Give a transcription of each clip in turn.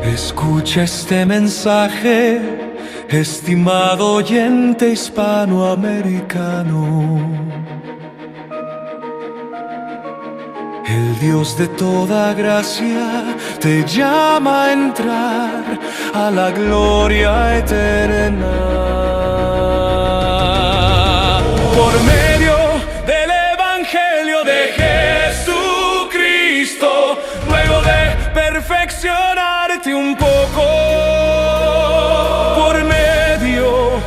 Escucha este mensaje, estimado oyente hispanoamericano. El Dios de toda gracia te llama a entrar a la gloria eterna. Por medio del Evangelio de Jesucristo, luego de perfeccionarte un poco, por medio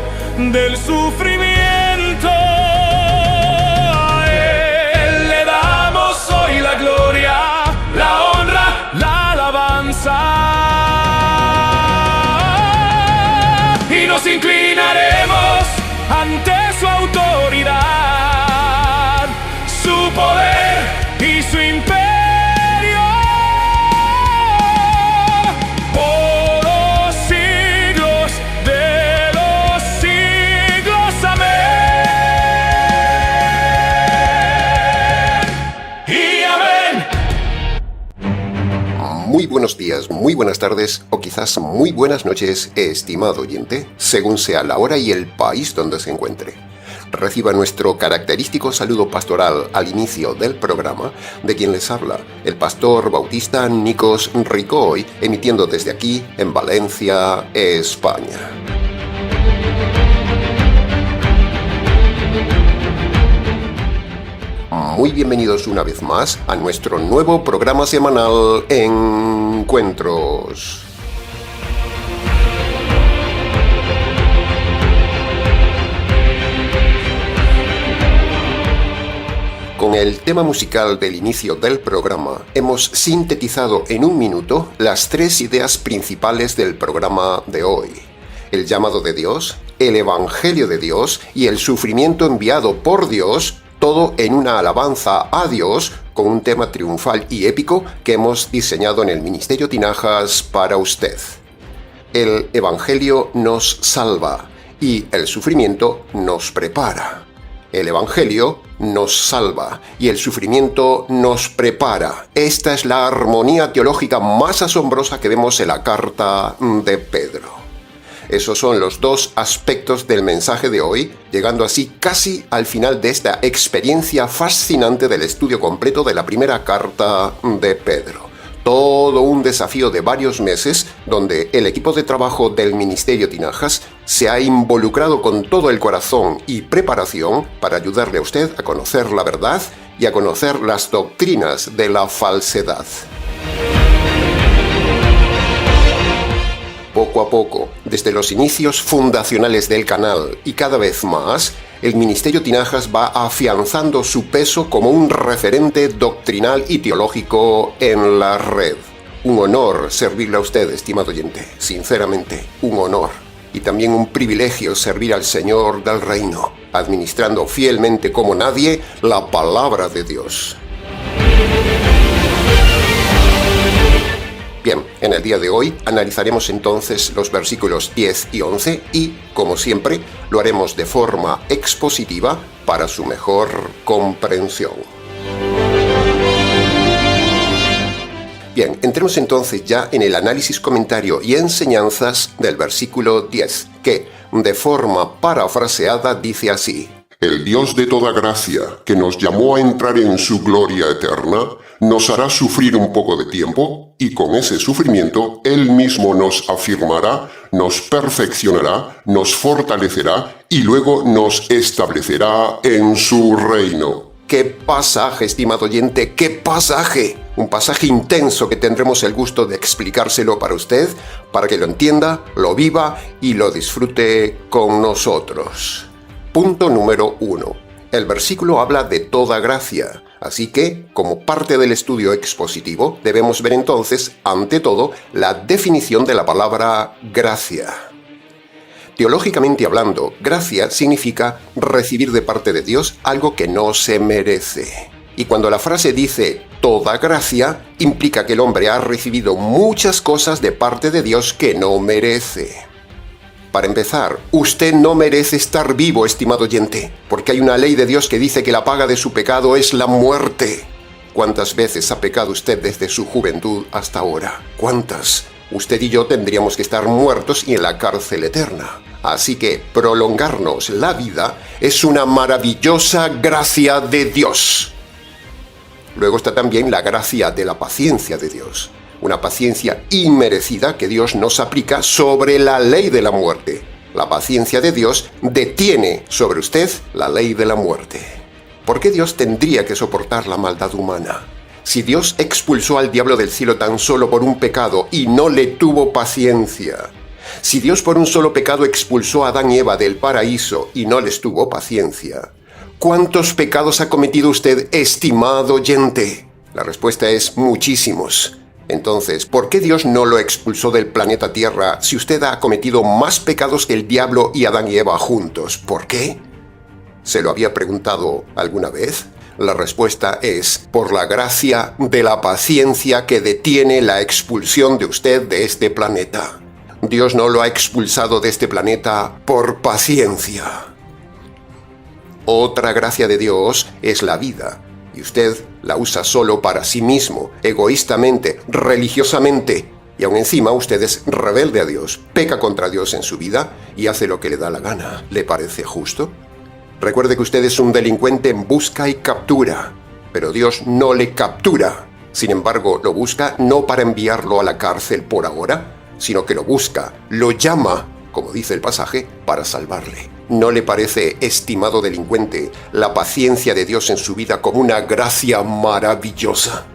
del sufrimiento, a Él le damos hoy la gloria, la honra, la alabanza, y nos inclinaremos ante su autoridad, su poder y su imperio. Muy buenos días, muy buenas tardes o quizás muy buenas noches, estimado oyente, según sea la hora y el país donde se encuentre. Reciba nuestro característico saludo pastoral al inicio del programa de quien les habla, el pastor bautista Nikos Ricoy, emitiendo desde aquí en Valencia, España. Muy bienvenidos una vez más a nuestro nuevo programa semanal Encuentros. Con el tema musical del inicio del programa, hemos sintetizado en un minuto las tres ideas principales del programa de hoy: el llamado de Dios, el Evangelio de Dios y el sufrimiento enviado por Dios, todo en una alabanza a Dios con un tema triunfal y épico que hemos diseñado en el Ministerio Tinajas para usted. El Evangelio nos salva y el sufrimiento nos prepara. El Evangelio nos salva y el sufrimiento nos prepara. Esta es la armonía teológica más asombrosa que vemos en la carta de Pedro. Esos son los dos aspectos del mensaje de hoy, llegando así casi al final de esta experiencia fascinante del estudio completo de la primera carta de Pedro. Todo un desafío de varios meses donde el equipo de trabajo del Ministerio Tinajas se ha involucrado con todo el corazón y preparación para ayudarle a usted a conocer la verdad y a conocer las doctrinas de la falsedad. Poco a poco, desde los inicios fundacionales del canal y cada vez más, el Ministerio Tinajas va afianzando su peso como un referente doctrinal y teológico en la red. Un honor servirle a usted, estimado oyente, sinceramente, un honor. Y también un privilegio servir al Señor del Reino, administrando fielmente como nadie la palabra de Dios. Bien, en el día de hoy analizaremos entonces los versículos 10 y 11 y, como siempre, lo haremos de forma expositiva para su mejor comprensión. Bien, entremos entonces ya en el análisis, comentario y enseñanzas del versículo 10, que, de forma parafraseada, dice así: El Dios de toda gracia, que nos llamó a entrar en su gloria eterna, nos hará sufrir un poco de tiempo, y con ese sufrimiento Él mismo nos afirmará, nos perfeccionará, nos fortalecerá, y luego nos establecerá en su reino. ¡Qué pasaje, estimado oyente! ¡Qué pasaje! Un pasaje intenso que tendremos el gusto de explicárselo para usted, para que lo entienda, lo viva y lo disfrute con nosotros. Punto número 1. El versículo habla de toda gracia, así que, como parte del estudio expositivo, debemos ver entonces, ante todo, la definición de la palabra gracia. Teológicamente hablando, gracia significa recibir de parte de Dios algo que no se merece. Y cuando la frase dice toda gracia, implica que el hombre ha recibido muchas cosas de parte de Dios que no merece. Para empezar, usted no merece estar vivo, estimado oyente, porque hay una ley de Dios que dice que la paga de su pecado es la muerte. ¿Cuántas veces ha pecado usted desde su juventud hasta ahora? ¿Cuántas? Usted y yo tendríamos que estar muertos y en la cárcel eterna. Así que prolongarnos la vida es una maravillosa gracia de Dios. Luego está también la gracia de la paciencia de Dios. Una paciencia inmerecida que Dios nos aplica sobre la ley de la muerte. La paciencia de Dios detiene sobre usted la ley de la muerte. ¿Por qué Dios tendría que soportar la maldad humana? Si Dios expulsó al diablo del cielo tan solo por un pecado y no le tuvo paciencia, si Dios por un solo pecado expulsó a Adán y Eva del paraíso y no les tuvo paciencia, ¿cuántos pecados ha cometido usted, estimado oyente? La respuesta es muchísimos. Entonces, ¿por qué Dios no lo expulsó del planeta Tierra si usted ha cometido más pecados que el diablo y Adán y Eva juntos? ¿Por qué? ¿Se lo había preguntado alguna vez? La respuesta es por la gracia de la paciencia que detiene la expulsión de usted de este planeta. Dios no lo ha expulsado de este planeta por paciencia. Otra gracia de Dios es la vida, y usted la usa solo para sí mismo, egoístamente, religiosamente, y aún encima usted es rebelde a Dios, peca contra Dios en su vida y hace lo que le da la gana. ¿Le parece justo? Recuerde que usted es un delincuente en busca y captura, pero Dios no le captura. Sin embargo, lo busca no para enviarlo a la cárcel por ahora, sino que lo busca, lo llama, como dice el pasaje, para salvarle. ¿No le parece, estimado delincuente, la paciencia de Dios en su vida como una gracia maravillosa?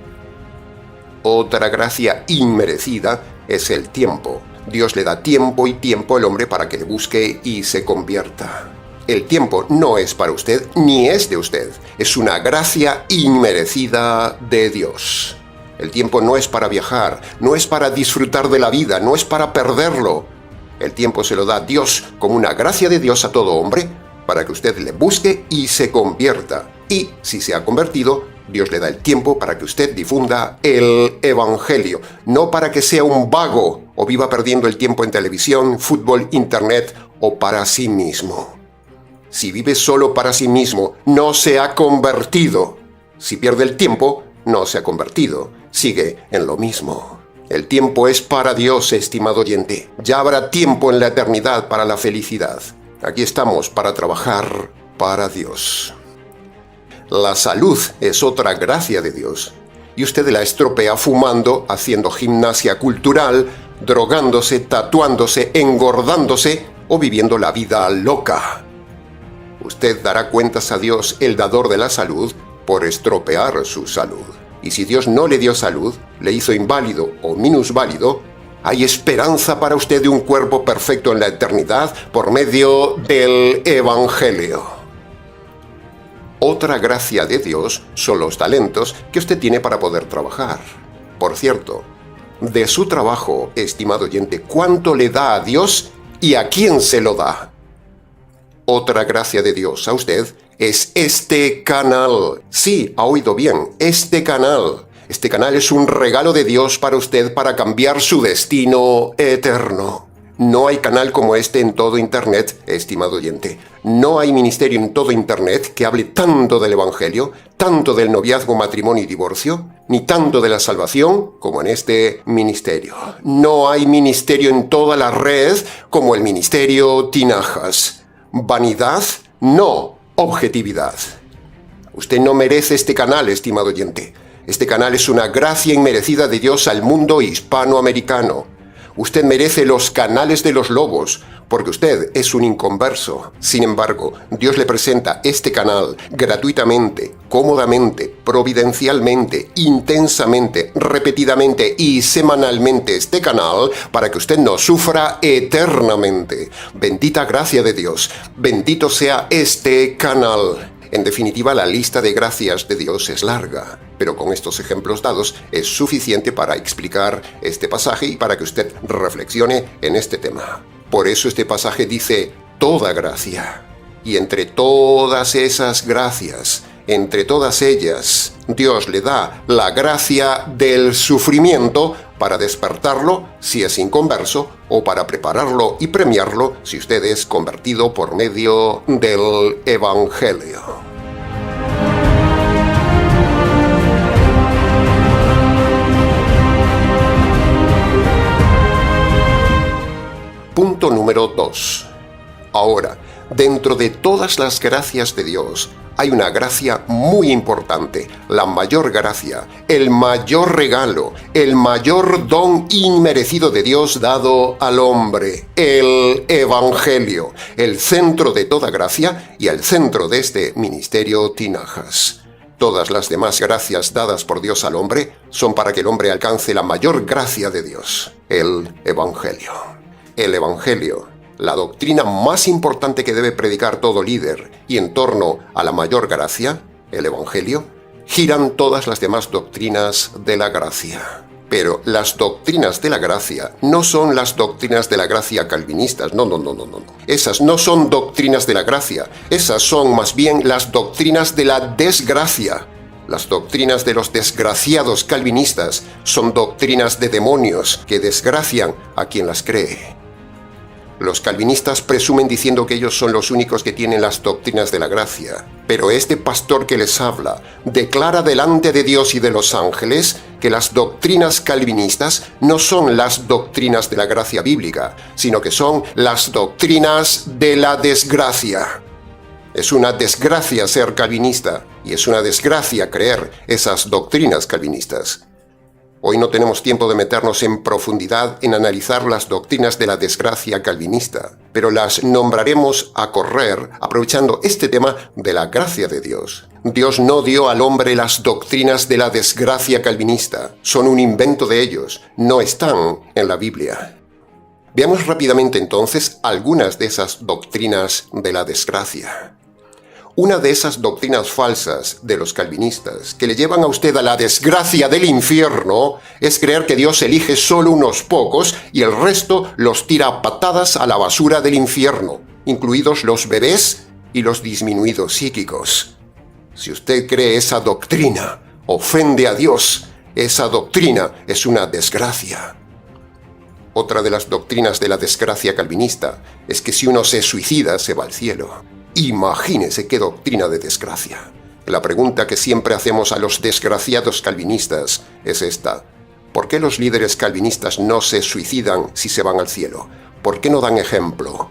Otra gracia inmerecida es el tiempo. Dios le da tiempo y tiempo al hombre para que le busque y se convierta. El tiempo no es para usted, ni es de usted. Es una gracia inmerecida de Dios. El tiempo no es para viajar, no es para disfrutar de la vida, no es para perderlo. El tiempo se lo da Dios como una gracia de Dios a todo hombre para que usted le busque y se convierta. Y si se ha convertido, Dios le da el tiempo para que usted difunda el Evangelio, no para que sea un vago o viva perdiendo el tiempo en televisión, fútbol, internet o para sí mismo. Si vive solo para sí mismo, no se ha convertido. Si pierde el tiempo, no se ha convertido. Sigue en lo mismo. El tiempo es para Dios, estimado oyente. Ya habrá tiempo en la eternidad para la felicidad. Aquí estamos para trabajar para Dios. La salud es otra gracia de Dios. Y usted la estropea fumando, haciendo gimnasia cultural, drogándose, tatuándose, engordándose o viviendo la vida loca. Usted dará cuentas a Dios, el dador de la salud, por estropear su salud. Y si Dios no le dio salud, le hizo inválido o minusválido, hay esperanza para usted de un cuerpo perfecto en la eternidad por medio del Evangelio. Otra gracia de Dios son los talentos que usted tiene para poder trabajar. Por cierto, de su trabajo, estimado oyente, ¿cuánto le da a Dios y a quién se lo da? Otra gracia de Dios a usted es este canal. Sí, ha oído bien, este canal. Este canal es un regalo de Dios para usted para cambiar su destino eterno. No hay canal como este en todo Internet, estimado oyente. No hay ministerio en todo Internet que hable tanto del Evangelio, tanto del noviazgo, matrimonio y divorcio, ni tanto de la salvación como en este ministerio. No hay ministerio en toda la red como el ministerio Tinajas. Vanidad, no objetividad. Usted no merece este canal, estimado oyente. Este canal es una gracia inmerecida de Dios al mundo hispanoamericano. Usted merece los canales de los lobos, porque usted es un inconverso. Sin embargo, Dios le presenta este canal gratuitamente, cómodamente, providencialmente, intensamente, repetidamente y semanalmente este canal para que usted no sufra eternamente. Bendita gracia de Dios. Bendito sea este canal. En definitiva, la lista de gracias de Dios es larga, pero con estos ejemplos dados es suficiente para explicar este pasaje y para que usted reflexione en este tema. Por eso este pasaje dice toda gracia. Y entre todas esas gracias Entre todas ellas, Dios le da la gracia del sufrimiento para despertarlo si es inconverso o para prepararlo y premiarlo si usted es convertido por medio del Evangelio. Punto número 2. Ahora, dentro de todas las gracias de Dios, hay una gracia muy importante, la mayor gracia, el mayor regalo, el mayor don inmerecido de Dios dado al hombre, el Evangelio, el centro de toda gracia y el centro de este ministerio Tinajas. Todas las demás gracias dadas por Dios al hombre son para que el hombre alcance la mayor gracia de Dios, el Evangelio. El Evangelio, la doctrina más importante que debe predicar todo líder, y en torno a la mayor gracia, el Evangelio, giran todas las demás doctrinas de la gracia. Pero las doctrinas de la gracia no son las doctrinas de la gracia calvinistas, no. Esas no son doctrinas de la gracia, esas son más bien las doctrinas de la desgracia. Las doctrinas de los desgraciados calvinistas son doctrinas de demonios que desgracian a quien las cree. Los calvinistas presumen diciendo que ellos son los únicos que tienen las doctrinas de la gracia, pero este pastor que les habla declara delante de Dios y de los ángeles que las doctrinas calvinistas no son las doctrinas de la gracia bíblica, sino que son las doctrinas de la desgracia. Es una desgracia ser calvinista y es una desgracia creer esas doctrinas calvinistas. Hoy no tenemos tiempo de meternos en profundidad en analizar las doctrinas de la desgracia calvinista, pero las nombraremos a correr aprovechando este tema de la gracia de Dios. Dios no dio al hombre las doctrinas de la desgracia calvinista, son un invento de ellos, no están en la Biblia. Veamos rápidamente entonces algunas de esas doctrinas de la desgracia. Una de esas doctrinas falsas de los calvinistas que le llevan a usted a la desgracia del infierno es creer que Dios elige solo unos pocos y el resto los tira a patadas a la basura del infierno, incluidos los bebés y los disminuidos psíquicos. Si usted cree esa doctrina, ofende a Dios. Esa doctrina es una desgracia. Otra de las doctrinas de la desgracia calvinista es que si uno se suicida se va al cielo. Imagínese qué doctrina de desgracia. La pregunta que siempre hacemos a los desgraciados calvinistas es esta: ¿por qué los líderes calvinistas no se suicidan si se van al cielo? ¿Por qué no dan ejemplo?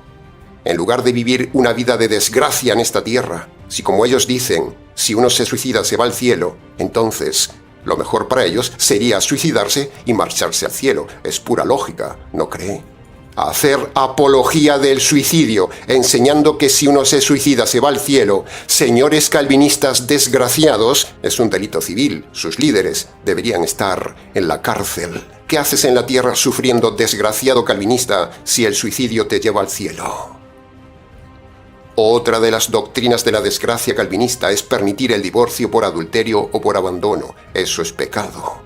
En lugar de vivir una vida de desgracia en esta tierra, si como ellos dicen, si uno se suicida se va al cielo, entonces lo mejor para ellos sería suicidarse y marcharse al cielo. Es pura lógica, ¿no cree? Hacer apología del suicidio, enseñando que si uno se suicida se va al cielo, señores calvinistas desgraciados, es un delito civil. Sus líderes deberían estar en la cárcel. ¿Qué haces en la tierra sufriendo, desgraciado calvinista, si el suicidio te lleva al cielo? Otra de las doctrinas de la desgracia calvinista es permitir el divorcio por adulterio o por abandono. Eso es pecado.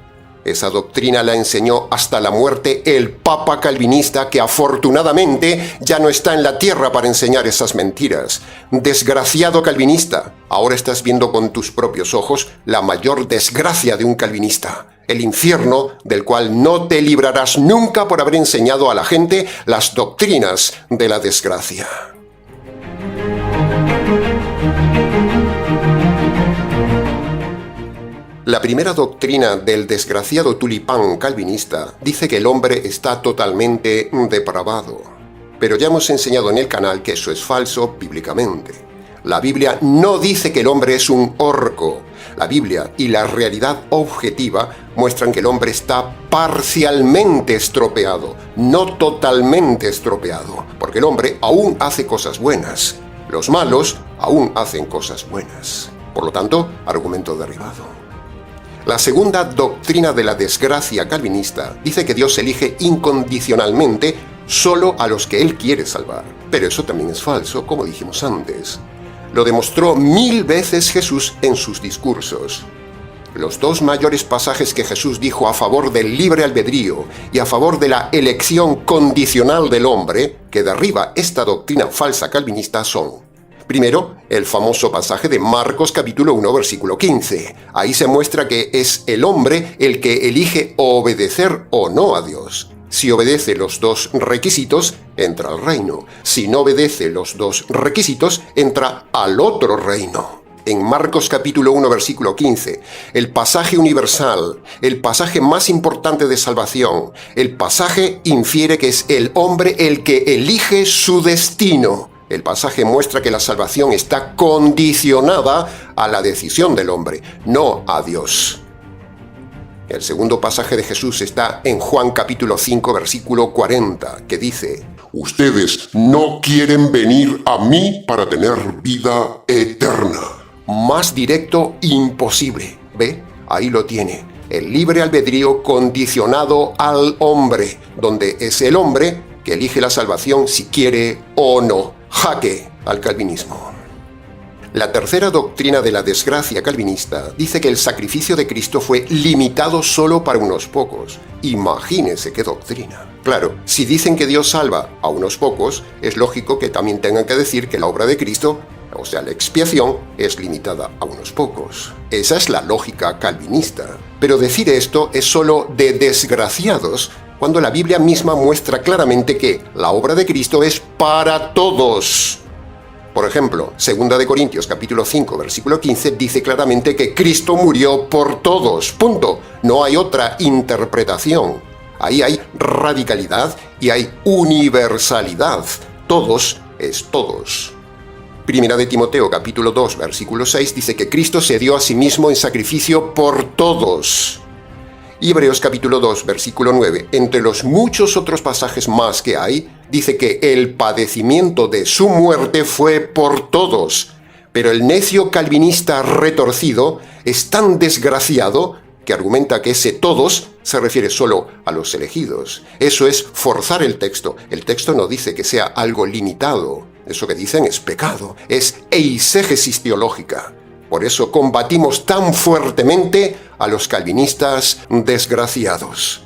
Esa doctrina la enseñó hasta la muerte el Papa calvinista, que afortunadamente ya no está en la tierra para enseñar esas mentiras. Desgraciado calvinista, ahora estás viendo con tus propios ojos la mayor desgracia de un calvinista, el infierno del cual no te librarás nunca por haber enseñado a la gente las doctrinas de la desgracia. La primera doctrina del desgraciado tulipán calvinista dice que el hombre está totalmente depravado. Pero ya hemos enseñado en el canal que eso es falso bíblicamente. La Biblia no dice que el hombre es un orco. La Biblia y la realidad objetiva muestran que el hombre está parcialmente estropeado, no totalmente estropeado, porque el hombre aún hace cosas buenas. Los malos aún hacen cosas buenas. Por lo tanto, argumento derribado. La segunda doctrina de la desgracia calvinista dice que Dios elige incondicionalmente solo a los que Él quiere salvar. Pero eso también es falso, como dijimos antes. Lo demostró 1000 veces Jesús en sus discursos. Los dos mayores pasajes que Jesús dijo a favor del libre albedrío y a favor de la elección condicional del hombre, que derriba esta doctrina falsa calvinista, son: Primero, el famoso pasaje de Marcos capítulo 1, versículo 15. Ahí se muestra que es el hombre el que elige obedecer o no a Dios. Si obedece los dos requisitos, entra al reino. Si no obedece los dos requisitos, entra al otro reino. En Marcos capítulo 1, versículo 15, el pasaje universal, el pasaje más importante de salvación, el pasaje infiere que es el hombre el que elige su destino. El pasaje muestra que la salvación está condicionada a la decisión del hombre, no a Dios. El segundo pasaje de Jesús está en Juan capítulo 5, versículo 40, que dice: Ustedes no quieren venir a mí para tener vida eterna. Más directo imposible. ¿Ve? Ahí lo tiene. El libre albedrío condicionado al hombre, donde es el hombre que elige la salvación si quiere o no. Jaque al calvinismo. La tercera doctrina de la desgracia calvinista dice que el sacrificio de Cristo fue limitado solo para unos pocos. Imagínese qué doctrina. Claro, si dicen que Dios salva a unos pocos, es lógico que también tengan que decir que la obra de Cristo, o sea, la expiación, es limitada a unos pocos. Esa es la lógica calvinista. Pero decir esto es solo de desgraciados, cuando la Biblia misma muestra claramente que la obra de Cristo es para todos. Por ejemplo, 2 Corintios capítulo 5, versículo 15 dice claramente que Cristo murió por todos. Punto. No hay otra interpretación. Ahí hay radicalidad y hay universalidad. Todos es todos. Primera de Timoteo capítulo 2, versículo 6 dice que Cristo se dio a sí mismo en sacrificio por todos. Y Hebreos capítulo 2, versículo 9, entre los muchos otros pasajes más que hay, dice que el padecimiento de su muerte fue por todos. Pero el necio calvinista retorcido es tan desgraciado que argumenta que ese todos se refiere solo a los elegidos. Eso es forzar el texto. El texto no dice que sea algo limitado. Eso que dicen es pecado, es eisegesis teológica. Por eso combatimos tan fuertemente a los calvinistas desgraciados.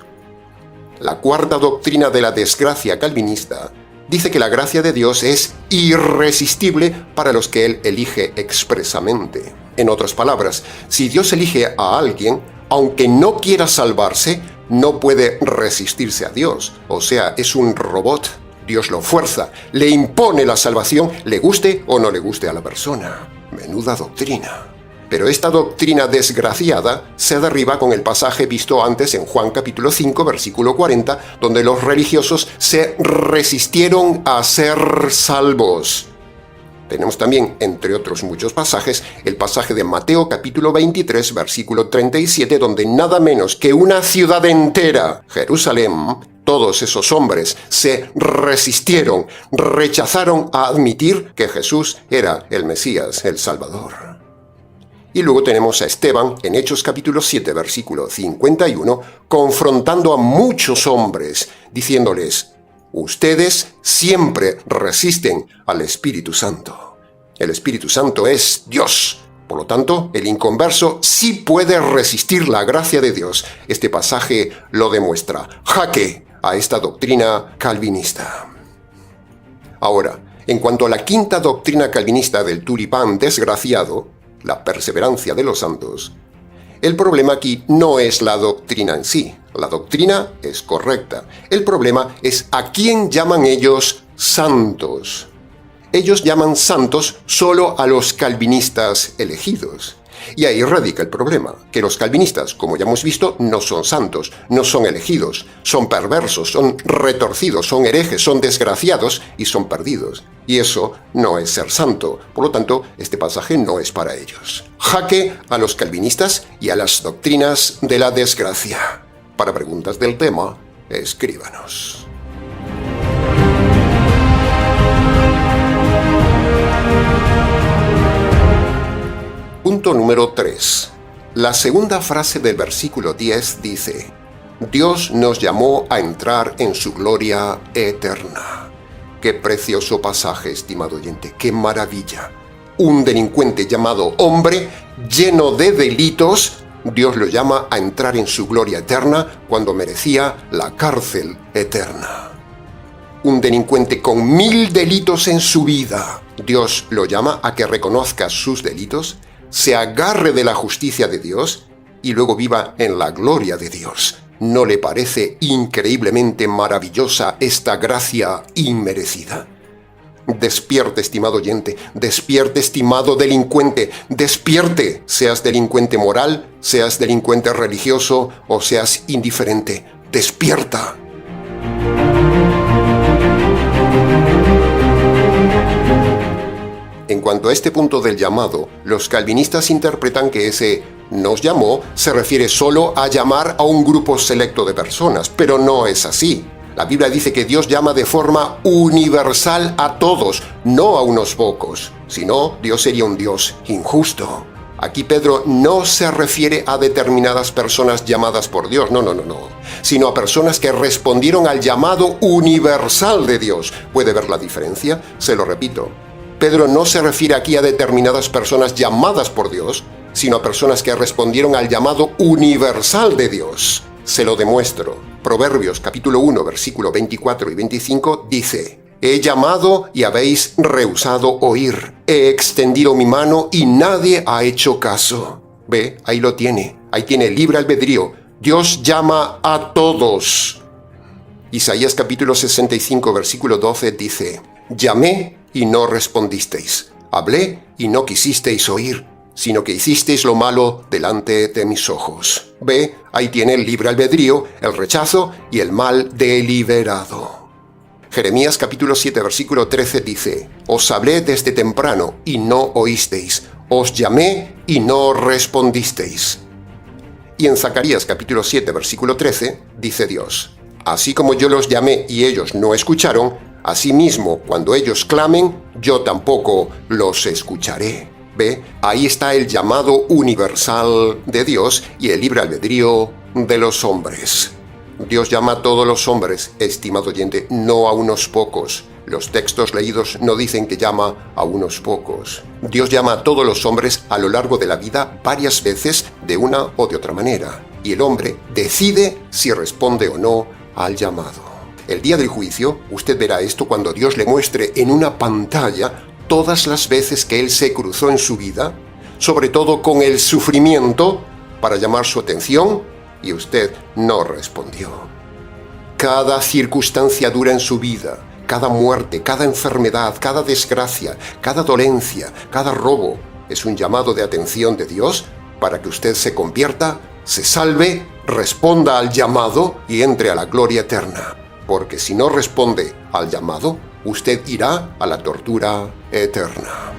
La cuarta doctrina de la desgracia calvinista dice que la gracia de Dios es irresistible para los que Él elige expresamente. En otras palabras, si Dios elige a alguien, aunque no quiera salvarse, no puede resistirse a Dios. O sea, es un robot. Dios lo fuerza, le impone la salvación, le guste o no le guste a la persona. Menuda doctrina. Pero esta doctrina desgraciada se derriba con el pasaje visto antes en Juan capítulo 5, versículo 40, donde los religiosos se resistieron a ser salvos. Tenemos también, entre otros muchos pasajes, el pasaje de Mateo capítulo 23, versículo 37, donde nada menos que una ciudad entera, Jerusalén, todos esos hombres se resistieron, rechazaron a admitir que Jesús era el Mesías, el Salvador. Y luego tenemos a Esteban en Hechos capítulo 7, versículo 51, confrontando a muchos hombres, diciéndoles: ustedes siempre resisten al Espíritu Santo. El Espíritu Santo es Dios. Por lo tanto, el inconverso sí puede resistir la gracia de Dios. Este pasaje lo demuestra. Jaque a esta doctrina calvinista. Ahora, en cuanto a la quinta doctrina calvinista del tulipán desgraciado, la perseverancia de los santos, el problema aquí no es la doctrina en sí. La doctrina es correcta. El problema es a quién llaman ellos santos. Ellos llaman santos solo a los calvinistas elegidos. Y ahí radica el problema, que los calvinistas, como ya hemos visto, no son santos, no son elegidos, son perversos, son retorcidos, son herejes, son desgraciados y son perdidos. Y eso no es ser santo. Por lo tanto, este pasaje no es para ellos. Jaque a los calvinistas y a las doctrinas de la desgracia. Para preguntas del tema, escríbanos. Punto número 3. La segunda frase del versículo 10 dice: Dios nos llamó a entrar en su gloria eterna. Qué precioso pasaje, estimado oyente, qué maravilla. Un delincuente llamado hombre, lleno de delitos, Dios lo llama a entrar en su gloria eterna cuando merecía la cárcel eterna. Un delincuente con 1000 delitos en su vida, Dios lo llama a que reconozca sus delitos, se agarre de la justicia de Dios y luego viva en la gloria de Dios. ¿No le parece increíblemente maravillosa esta gracia inmerecida? Despierte, estimado oyente, despierte, estimado delincuente, despierte, seas delincuente moral, seas delincuente religioso o seas indiferente, despierta. En cuanto a este punto del llamado, los calvinistas interpretan que ese "nos llamó" se refiere solo a llamar a un grupo selecto de personas, pero no es así. La Biblia dice que Dios llama de forma universal a todos, no a unos pocos. Si no, Dios sería un Dios injusto. Aquí Pedro no se refiere a determinadas personas llamadas por Dios, no, sino a personas que respondieron al llamado universal de Dios. ¿Puede ver la diferencia? Se lo repito. Pedro no se refiere aquí a determinadas personas llamadas por Dios, sino a personas que respondieron al llamado universal de Dios. Se lo demuestro. Proverbios capítulo 1, versículo 24 y 25 dice: He llamado y habéis rehusado oír. He extendido mi mano y nadie ha hecho caso. Ve, ahí lo tiene. Ahí tiene libre albedrío. Dios llama a todos. Isaías capítulo 65, versículo 12 dice: Llamé y no respondisteis. Hablé y no quisisteis oír, sino que hicisteis lo malo delante de mis ojos. Ve, ahí tiene el libre albedrío, el rechazo y el mal deliberado. Jeremías capítulo 7, versículo 13 dice: Os hablé desde temprano y no oísteis, os llamé y no respondisteis. Y en Zacarías capítulo 7, versículo 13 dice Dios: Así como yo los llamé y ellos no escucharon, asimismo, cuando ellos clamen, yo tampoco los escucharé. Ve, ahí está el llamado universal de Dios y el libre albedrío de los hombres. Dios llama a todos los hombres, estimado oyente, no a unos pocos. Los textos leídos no dicen que llama a unos pocos. Dios llama a todos los hombres a lo largo de la vida varias veces de una o de otra manera. Y el hombre decide si responde o no al llamado. El día del juicio, usted verá esto cuando Dios le muestre en una pantalla todas las veces que Él se cruzó en su vida, sobre todo con el sufrimiento, para llamar su atención, y usted no respondió. Cada circunstancia dura en su vida, cada muerte, cada enfermedad, cada desgracia, cada dolencia, cada robo, es un llamado de atención de Dios para que usted se convierta, se salve, responda al llamado y entre a la gloria eterna. Porque si no responde al llamado, usted irá a la tortura eterna.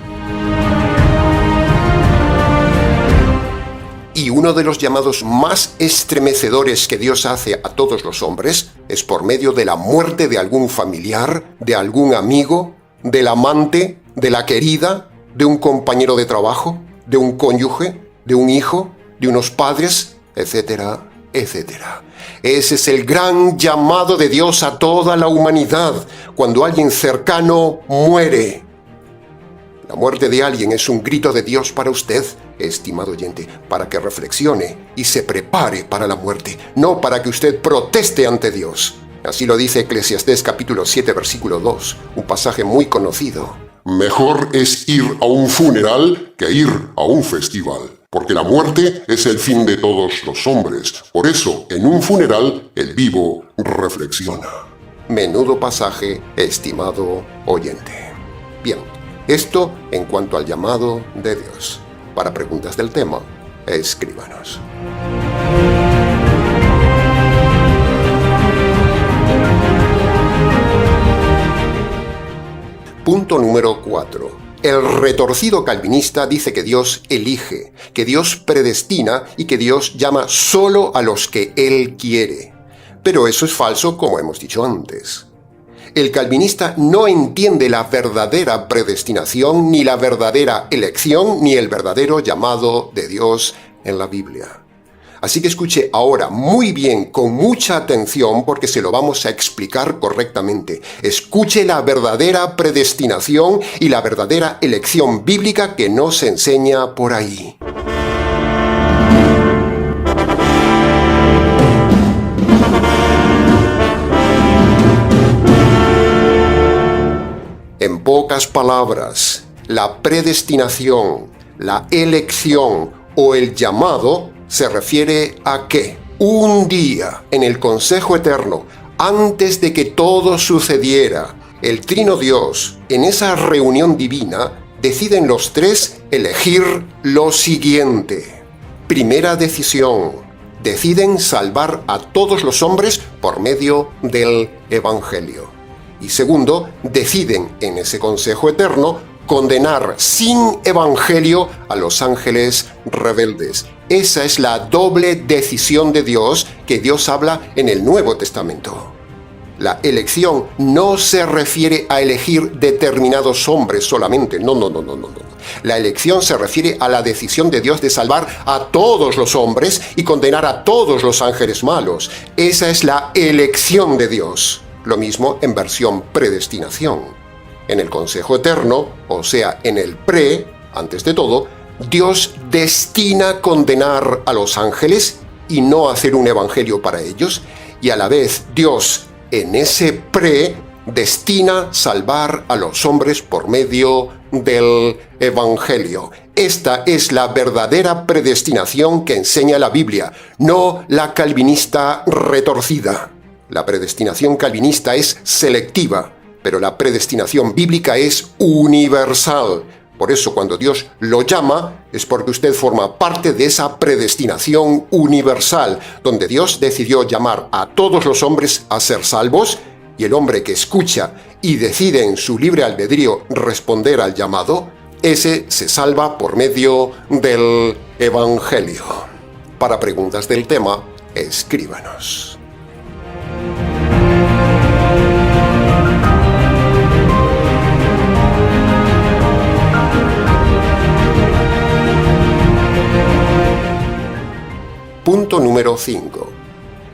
Y uno de los llamados más estremecedores que Dios hace a todos los hombres es por medio de la muerte de algún familiar, de algún amigo, del amante, de la querida, de un compañero de trabajo, de un cónyuge, de un hijo, de unos padres, etcétera, etcétera. Ese es el gran llamado de Dios a toda la humanidad, cuando alguien cercano muere. La muerte de alguien es un grito de Dios para usted, estimado oyente, para que reflexione y se prepare para la muerte, no para que usted proteste ante Dios. Así lo dice Eclesiastés capítulo 7, versículo 2, un pasaje muy conocido. Mejor es ir a un funeral que ir a un festival, porque la muerte es el fin de todos los hombres. Por eso, en un funeral, el vivo reflexiona. Menudo pasaje, estimado oyente. Bien, esto en cuanto al llamado de Dios. Para preguntas del tema, escríbanos. Punto número 4. El retorcido calvinista dice que Dios elige, que Dios predestina y que Dios llama solo a los que Él quiere. Pero eso es falso, como hemos dicho antes. El calvinista no entiende la verdadera predestinación, ni la verdadera elección, ni el verdadero llamado de Dios en la Biblia. Así que escuche ahora muy bien, con mucha atención, porque se lo vamos a explicar correctamente. Escuche la verdadera predestinación y la verdadera elección bíblica que no se enseña por ahí. En pocas palabras, la predestinación, la elección o el llamado se refiere a que un día en el Consejo Eterno, antes de que todo sucediera, el Trino Dios, en esa reunión divina, deciden los tres elegir lo siguiente. Primera decisión: deciden salvar a todos los hombres por medio del Evangelio. Y segundo, deciden en ese Consejo Eterno condenar sin Evangelio a los ángeles rebeldes. Esa es la doble decisión de Dios que Dios habla en el Nuevo Testamento. La elección no se refiere a elegir determinados hombres solamente. No. La elección se refiere a la decisión de Dios de salvar a todos los hombres y condenar a todos los ángeles malos. Esa es la elección de Dios. Lo mismo en versión predestinación. En el Consejo Eterno, o sea, en el antes de todo, Dios destina condenar a los ángeles y no hacer un evangelio para ellos, y a la vez Dios, en ese destina salvar a los hombres por medio del Evangelio. Esta es la verdadera predestinación que enseña la Biblia, no la calvinista retorcida. La predestinación calvinista es selectiva, pero la predestinación bíblica es universal. Por eso cuando Dios lo llama, es porque usted forma parte de esa predestinación universal, donde Dios decidió llamar a todos los hombres a ser salvos, y el hombre que escucha y decide en su libre albedrío responder al llamado, ese se salva por medio del Evangelio. Para preguntas del tema, escríbanos. Punto número 5.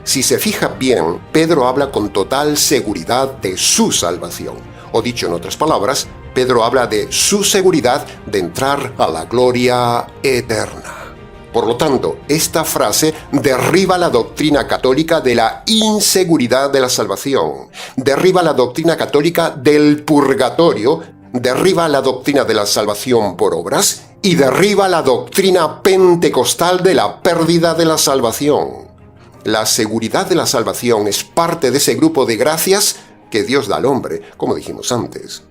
Si se fija bien, Pedro habla con total seguridad de su salvación. O dicho en otras palabras, Pedro habla de su seguridad de entrar a la gloria eterna. Por lo tanto, esta frase derriba la doctrina católica de la inseguridad de la salvación, derriba la doctrina católica del purgatorio, derriba la doctrina de la salvación por obras y derriba la doctrina pentecostal de la pérdida de la salvación. La seguridad de la salvación es parte de ese grupo de gracias que Dios da al hombre, como dijimos antes.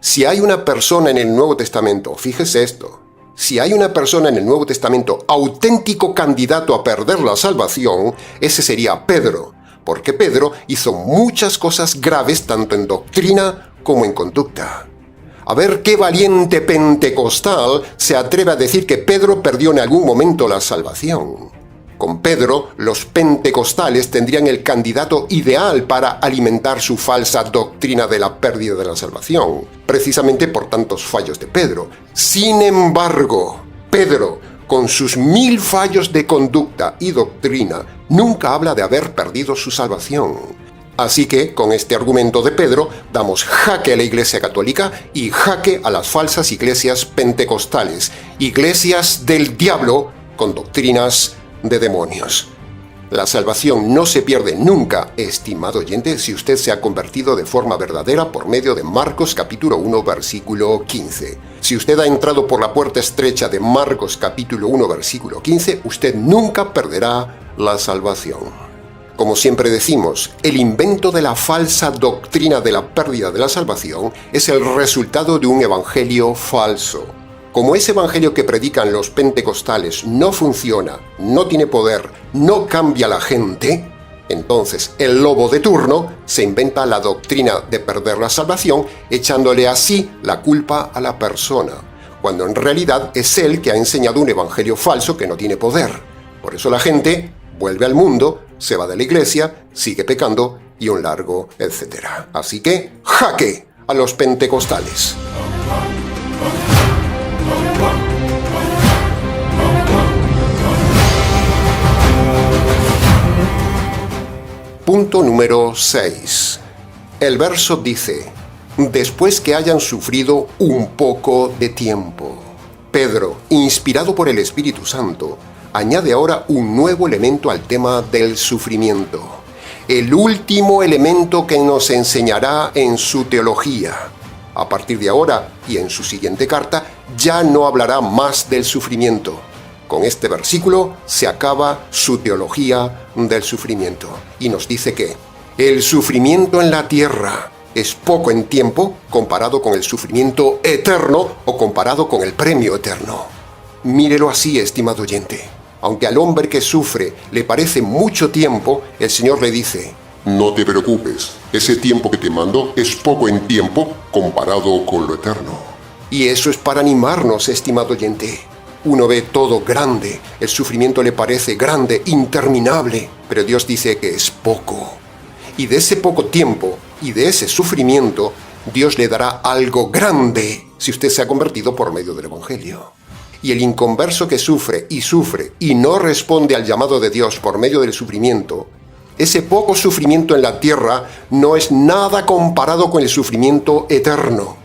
Si hay una persona en el Nuevo Testamento, fíjese esto, si hay una persona en el Nuevo Testamento auténtico candidato a perder la salvación, ese sería Pedro, porque Pedro hizo muchas cosas graves tanto en doctrina como en conducta. A ver qué valiente pentecostal se atreve a decir que Pedro perdió en algún momento la salvación. Con Pedro, los pentecostales tendrían el candidato ideal para alimentar su falsa doctrina de la pérdida de la salvación, precisamente por tantos fallos de Pedro. Sin embargo, Pedro, con sus 1000 fallos de conducta y doctrina, nunca habla de haber perdido su salvación. Así que, con este argumento de Pedro, damos jaque a la Iglesia Católica y jaque a las falsas iglesias pentecostales, iglesias del diablo con doctrinas de demonios. La salvación no se pierde nunca, estimado oyente, si usted se ha convertido de forma verdadera por medio de Marcos capítulo 1, versículo 15. Si usted ha entrado por la puerta estrecha de Marcos capítulo 1, versículo 15, usted nunca perderá la salvación. Como siempre decimos, el invento de la falsa doctrina de la pérdida de la salvación es el resultado de un evangelio falso. Como ese evangelio que predican los pentecostales no funciona, no tiene poder, no cambia a la gente, entonces el lobo de turno se inventa la doctrina de perder la salvación, echándole así la culpa a la persona, cuando en realidad es él que ha enseñado un evangelio falso que no tiene poder. Por eso la gente vuelve al mundo, se va de la iglesia, sigue pecando y un largo etcétera. Así que, jaque a los pentecostales. Punto número 6. El verso dice, después que hayan sufrido un poco de tiempo. Pedro, inspirado por el Espíritu Santo, añade ahora un nuevo elemento al tema del sufrimiento. El último elemento que nos enseñará en su teología. A partir de ahora y en su siguiente carta, ya no hablará más del sufrimiento. Con este versículo se acaba su teología del sufrimiento y nos dice que el sufrimiento en la tierra es poco en tiempo comparado con el sufrimiento eterno o comparado con el premio eterno. Mírelo así, estimado oyente. Aunque al hombre que sufre le parece mucho tiempo, el Señor le dice: no te preocupes, ese tiempo que te mando es poco en tiempo comparado con lo eterno. Y eso es para animarnos, estimado oyente. Uno ve todo grande, el sufrimiento le parece grande, interminable, pero Dios dice que es poco. Y de ese poco tiempo y de ese sufrimiento, Dios le dará algo grande si usted se ha convertido por medio del Evangelio. Y el inconverso que sufre y no responde al llamado de Dios por medio del sufrimiento, ese poco sufrimiento en la tierra no es nada comparado con el sufrimiento eterno.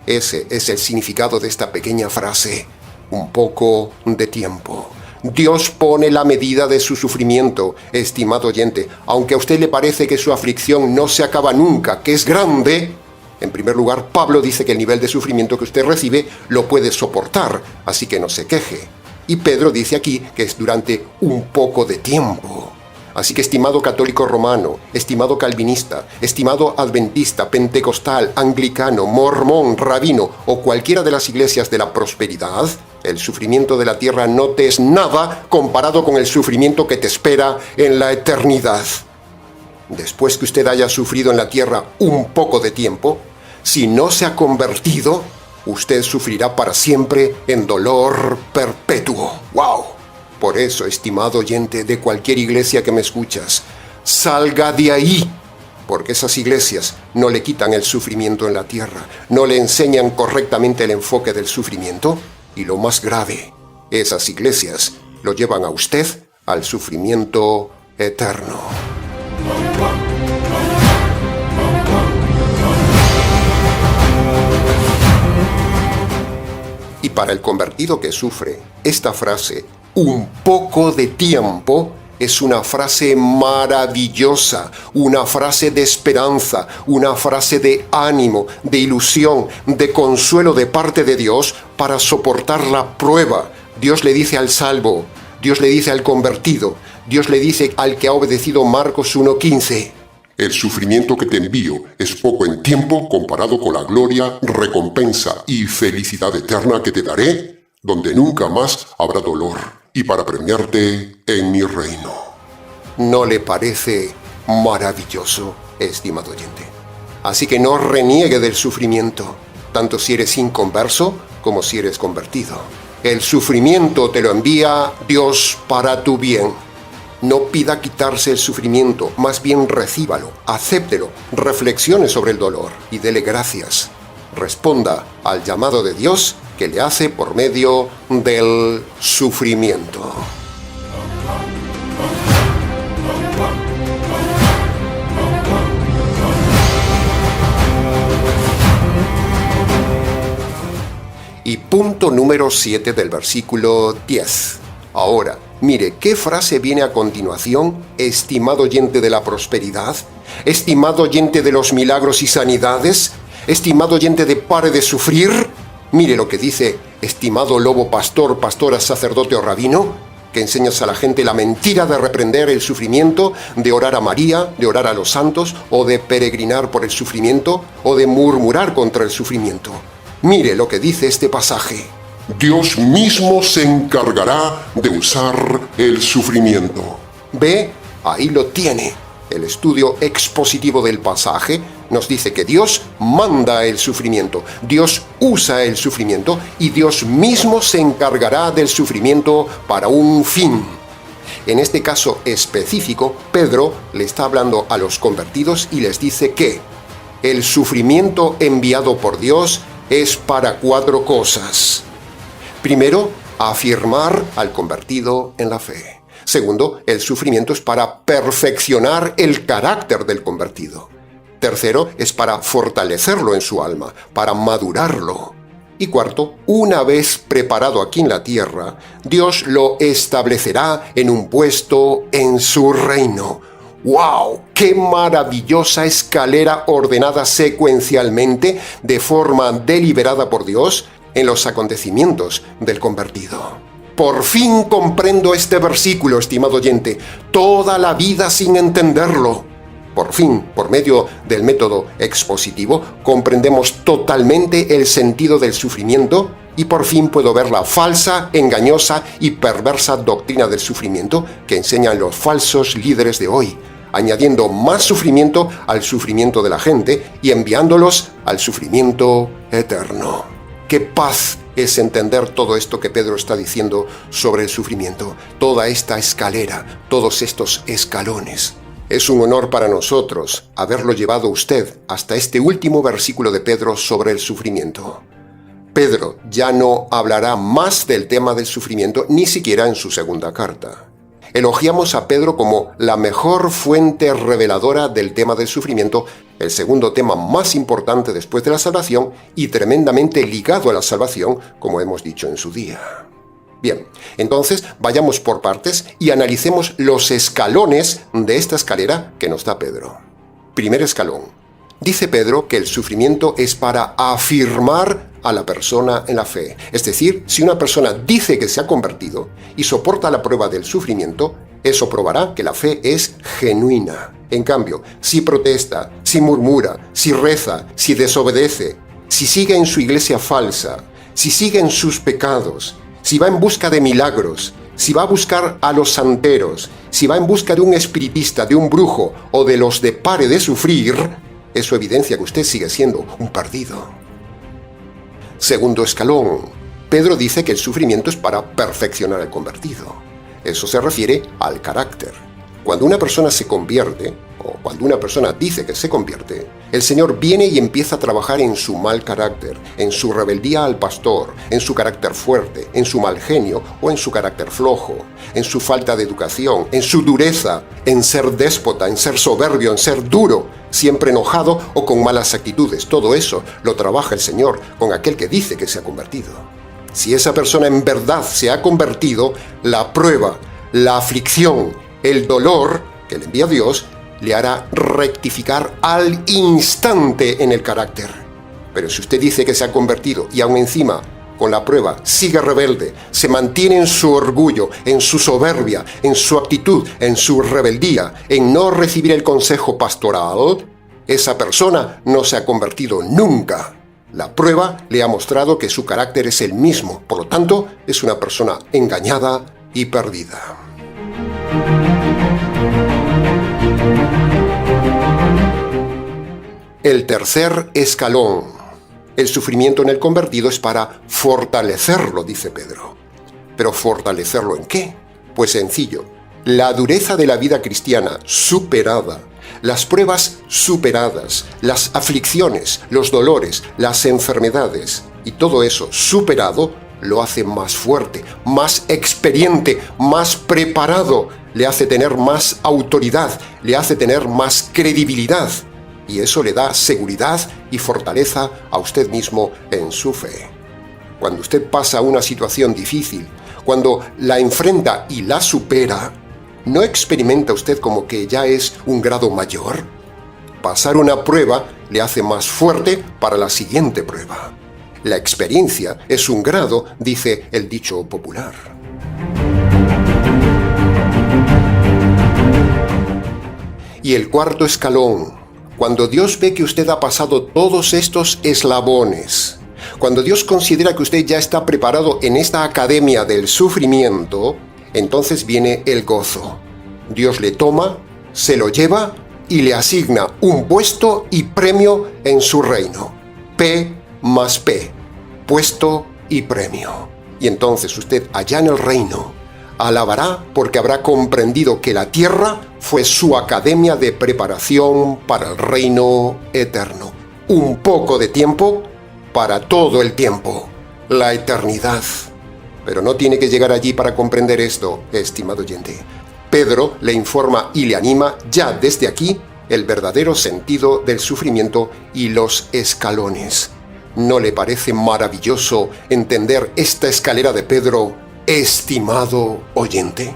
Ese es el significado de esta pequeña frase: un poco de tiempo. Dios pone la medida de su sufrimiento, estimado oyente. Aunque a usted le parece que su aflicción no se acaba nunca, que es grande, en primer lugar, Pablo dice que el nivel de sufrimiento que usted recibe lo puede soportar, así que no se queje. Y Pedro dice aquí que es durante un poco de tiempo. Así que, estimado católico romano, estimado calvinista, estimado adventista, pentecostal, anglicano, mormón, rabino o cualquiera de las iglesias de la prosperidad, el sufrimiento de la tierra no te es nada comparado con el sufrimiento que te espera en la eternidad. Después que usted haya sufrido en la tierra un poco de tiempo, si no se ha convertido, usted sufrirá para siempre en dolor perpetuo. ¡Wow! Por eso, estimado oyente de cualquier iglesia que me escuchas, salga de ahí, porque esas iglesias no le quitan el sufrimiento en la tierra, no le enseñan correctamente el enfoque del sufrimiento, y lo más grave, esas iglesias lo llevan a usted al sufrimiento eterno. Y para el convertido que sufre, esta frase, un poco de tiempo, es una frase maravillosa, una frase de esperanza, una frase de ánimo, de ilusión, de consuelo de parte de Dios para soportar la prueba. Dios le dice al salvo, Dios le dice al convertido, Dios le dice al que ha obedecido Marcos 1:15. El sufrimiento que te envío es poco en tiempo comparado con la gloria, recompensa y felicidad eterna que te daré, donde nunca más habrá dolor, y para premiarte en mi reino. ¿No le parece maravilloso, estimado oyente? Así que no reniegue del sufrimiento, tanto si eres inconverso como si eres convertido. El sufrimiento te lo envía Dios para tu bien. No pida quitarse el sufrimiento, más bien recíbalo, acéptelo, reflexione sobre el dolor y dele gracias. Responda al llamado de Dios que le hace por medio del sufrimiento. Y punto número 7 del versículo 10. Ahora, mire, ¿qué frase viene a continuación, estimado oyente de la prosperidad? Estimado oyente de los milagros y sanidades, estimado oyente de pare de sufrir. Mire lo que dice, estimado lobo pastor, pastora, sacerdote o rabino, que enseñas a la gente la mentira de reprender el sufrimiento, de orar a María, de orar a los santos, o de peregrinar por el sufrimiento, o de murmurar contra el sufrimiento. Mire lo que dice este pasaje. Dios mismo se encargará de usar el sufrimiento. Ve, ahí lo tiene. El estudio expositivo del pasaje nos dice que Dios manda el sufrimiento, Dios usa el sufrimiento y Dios mismo se encargará del sufrimiento para un fin. En este caso específico, Pedro le está hablando a los convertidos y les dice que el sufrimiento enviado por Dios es para 4 cosas. Primero, afirmar al convertido en la fe. Segundo, el sufrimiento es para perfeccionar el carácter del convertido. Tercero, es para fortalecerlo en su alma, para madurarlo. Y cuarto, una vez preparado aquí en la tierra, Dios lo establecerá en un puesto en su reino. ¡Wow! ¡Qué maravillosa escalera ordenada secuencialmente, de forma deliberada por Dios, en los acontecimientos del convertido! Por fin comprendo este versículo, estimado oyente, toda la vida sin entenderlo. Por fin, por medio del método expositivo, comprendemos totalmente el sentido del sufrimiento y por fin puedo ver la falsa, engañosa y perversa doctrina del sufrimiento que enseñan los falsos líderes de hoy, añadiendo más sufrimiento al sufrimiento de la gente y enviándolos al sufrimiento eterno. ¡Qué paz es entender todo esto que Pedro está diciendo sobre el sufrimiento! Toda esta escalera, todos estos escalones. Es un honor para nosotros haberlo llevado usted hasta este último versículo de Pedro sobre el sufrimiento. Pedro ya no hablará más del tema del sufrimiento, ni siquiera en su segunda carta. Elogiamos a Pedro como la mejor fuente reveladora del tema del sufrimiento, el segundo tema más importante después de la salvación y tremendamente ligado a la salvación, como hemos dicho en su día. Bien, entonces vayamos por partes y analicemos los escalones de esta escalera que nos da Pedro. Primer escalón. Dice Pedro que el sufrimiento es para afirmar a la persona en la fe. Es decir, si una persona dice que se ha convertido y soporta la prueba del sufrimiento, eso probará que la fe es genuina. En cambio, si protesta, si murmura, si reza, si desobedece, si sigue en su iglesia falsa, si sigue en sus pecados, si va en busca de milagros, si va a buscar a los santeros, si va en busca de un espiritista, de un brujo o de los de pare de sufrir, eso evidencia que usted sigue siendo un perdido. Segundo escalón. Pedro dice que el sufrimiento es para perfeccionar al convertido. Eso se refiere al carácter. Cuando una persona se convierte, o cuando una persona dice que se convierte, el Señor viene y empieza a trabajar en su mal carácter, en su rebeldía al pastor, en su carácter fuerte, en su mal genio o en su carácter flojo, en su falta de educación, en su dureza, en ser déspota, en ser soberbio, en ser duro, siempre enojado o con malas actitudes. Todo eso lo trabaja el Señor con aquel que dice que se ha convertido. Si esa persona en verdad se ha convertido, la prueba, la aflicción, el dolor que le envía Dios, le hará rectificar al instante en el carácter. Pero si usted dice que se ha convertido y aún encima, con la prueba, sigue rebelde, se mantiene en su orgullo, en su soberbia, en su actitud, en su rebeldía, en no recibir el consejo pastoral, esa persona no se ha convertido nunca. La prueba le ha mostrado que su carácter es el mismo, por lo tanto, es una persona engañada y perdida. El tercer escalón. El sufrimiento en el convertido es para fortalecerlo, dice Pedro. ¿Pero fortalecerlo en qué? Pues sencillo. La dureza de la vida cristiana superada, las pruebas superadas, las aflicciones, los dolores, las enfermedades y todo eso superado lo hace más fuerte, más experiente, más preparado, le hace tener más autoridad, le hace tener más credibilidad. Y eso le da seguridad y fortaleza a usted mismo en su fe. Cuando usted pasa una situación difícil, cuando la enfrenta y la supera, ¿no experimenta usted como que ya es un grado mayor? Pasar una prueba le hace más fuerte para la siguiente prueba. La experiencia es un grado, dice el dicho popular. Y el cuarto escalón. Cuando Dios ve que usted ha pasado todos estos eslabones, cuando Dios considera que usted ya está preparado en esta academia del sufrimiento, entonces viene el gozo. Dios le toma, se lo lleva y le asigna un puesto y premio en su reino. P más P, puesto y premio. Y entonces usted allá en el reino alabará porque habrá comprendido que la tierra fue su academia de preparación para el reino eterno. Un poco de tiempo para todo el tiempo, la eternidad. Pero no tiene que llegar allí para comprender esto, estimado oyente. Pedro le informa y le anima ya desde aquí el verdadero sentido del sufrimiento y los escalones. ¿No le parece maravilloso entender esta escalera de Pedro, estimado oyente?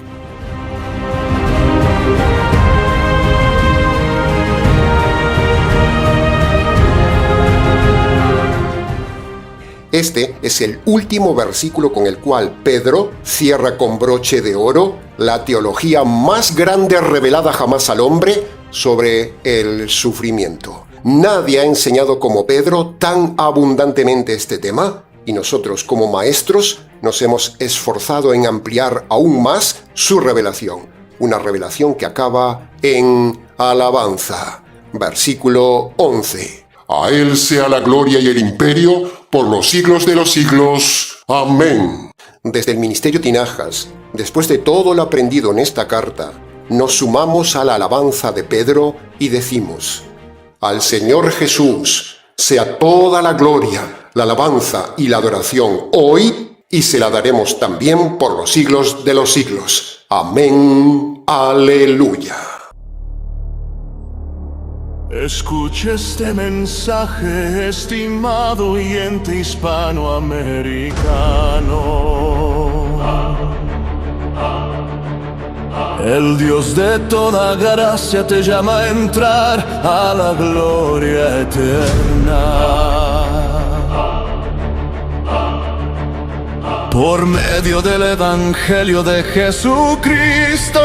Este es el último versículo con el cual Pedro cierra con broche de oro la teología más grande revelada jamás al hombre sobre el sufrimiento. Nadie ha enseñado como Pedro tan abundantemente este tema, y nosotros como maestros nos hemos esforzado en ampliar aún más su revelación. Una revelación que acaba en alabanza. Versículo 11. A Él sea la gloria y el imperio por los siglos de los siglos. Amén. Desde el Ministerio Tinajas, después de todo lo aprendido en esta carta, nos sumamos a la alabanza de Pedro y decimos: al Señor Jesús sea toda la gloria, la alabanza y la adoración hoy, y se la daremos también por los siglos de los siglos. Amén. Aleluya. Escuche este mensaje, estimado oyente hispanoamericano. El Dios de toda gracia te llama a entrar a la gloria eterna. Por medio del Evangelio de Jesucristo,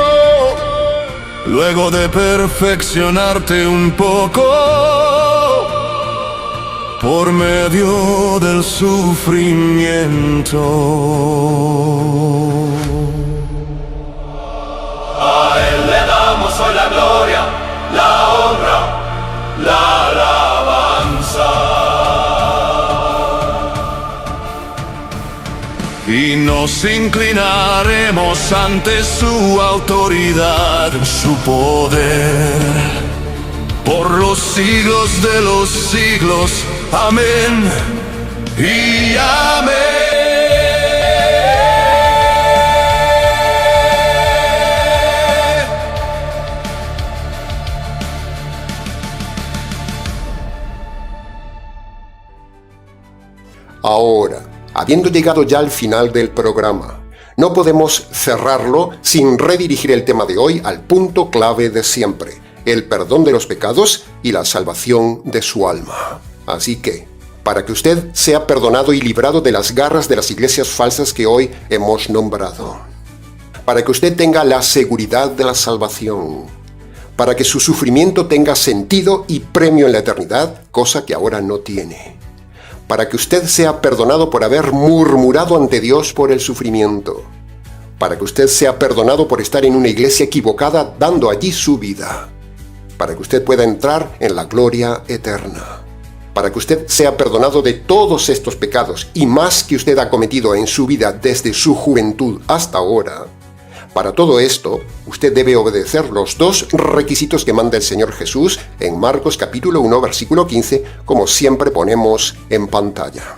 luego de perfeccionarte un poco, por medio del sufrimiento. A Él le damos hoy la gloria, la honra, la alabanza. Y nos inclinaremos ante su autoridad, su poder, por los siglos de los siglos. Amén y amén. Ahora, habiendo llegado ya al final del programa, no podemos cerrarlo sin redirigir el tema de hoy al punto clave de siempre: el perdón de los pecados y la salvación de su alma. Así que, para que usted sea perdonado y librado de las garras de las iglesias falsas que hoy hemos nombrado, para que usted tenga la seguridad de la salvación, para que su sufrimiento tenga sentido y premio en la eternidad, cosa que ahora no tiene, para que usted sea perdonado por haber murmurado ante Dios por el sufrimiento, para que usted sea perdonado por estar en una iglesia equivocada dando allí su vida, para que usted pueda entrar en la gloria eterna, para que usted sea perdonado de todos estos pecados y más que usted ha cometido en su vida desde su juventud hasta ahora. Para todo esto, usted debe obedecer los dos requisitos que manda el Señor Jesús en Marcos capítulo 1, versículo 15, como siempre ponemos en pantalla.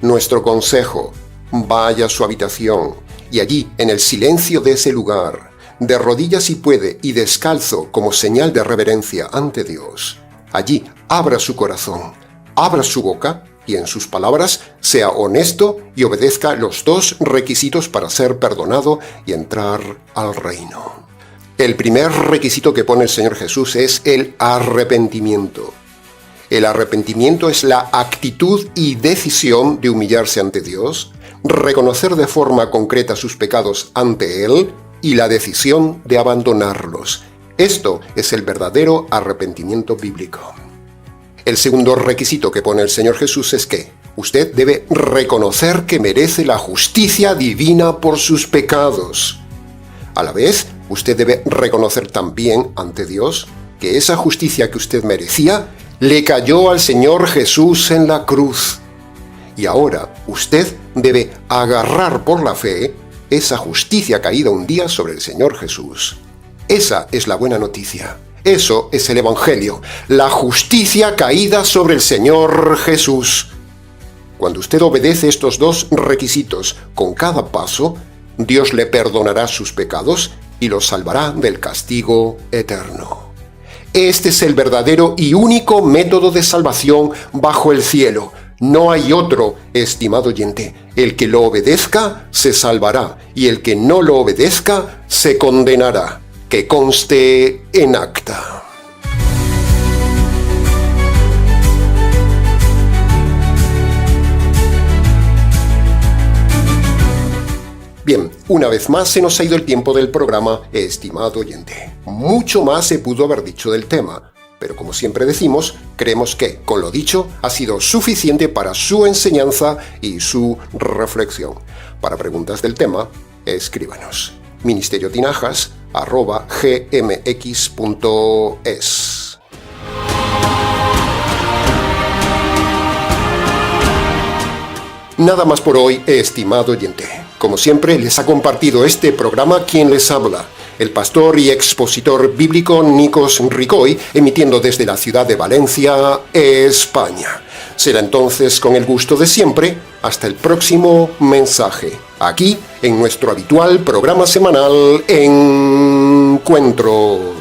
Nuestro consejo: vaya a su habitación y allí, en el silencio de ese lugar, de rodillas si puede y descalzo como señal de reverencia ante Dios, allí abra su corazón, abra su boca y en sus palabras sea honesto y obedezca los dos requisitos para ser perdonado y entrar al reino. El primer requisito que pone el Señor Jesús es el arrepentimiento. El arrepentimiento es la actitud y decisión de humillarse ante Dios, reconocer de forma concreta sus pecados ante Él y la decisión de abandonarlos. Esto es el verdadero arrepentimiento bíblico. El segundo requisito que pone el Señor Jesús es que usted debe reconocer que merece la justicia divina por sus pecados. A la vez, usted debe reconocer también ante Dios que esa justicia que usted merecía le cayó al Señor Jesús en la cruz. Y ahora usted debe agarrar por la fe esa justicia caída un día sobre el Señor Jesús. Esa es la buena noticia. Eso es el Evangelio, la justicia caída sobre el Señor Jesús. Cuando usted obedece estos dos requisitos con cada paso, Dios le perdonará sus pecados y los salvará del castigo eterno. Este es el verdadero y único método de salvación bajo el cielo. No hay otro, estimado oyente. El que lo obedezca se salvará y el que no lo obedezca se condenará. Que conste en acta. Una vez más se nos ha ido el tiempo del programa, estimado oyente. Mucho más se pudo haber dicho del tema, pero como siempre decimos, creemos que, con lo dicho, ha sido suficiente para su enseñanza y su reflexión. Para preguntas del tema, escríbanos. ministeriotinajas@gmx.es. Nada más por hoy, estimado oyente. Como siempre, les ha compartido este programa quien les habla, el pastor y expositor bíblico Nikos Ricoy, emitiendo desde la ciudad de Valencia, España. Será entonces, con el gusto de siempre, hasta el próximo mensaje, aquí en nuestro habitual programa semanal Encuentros.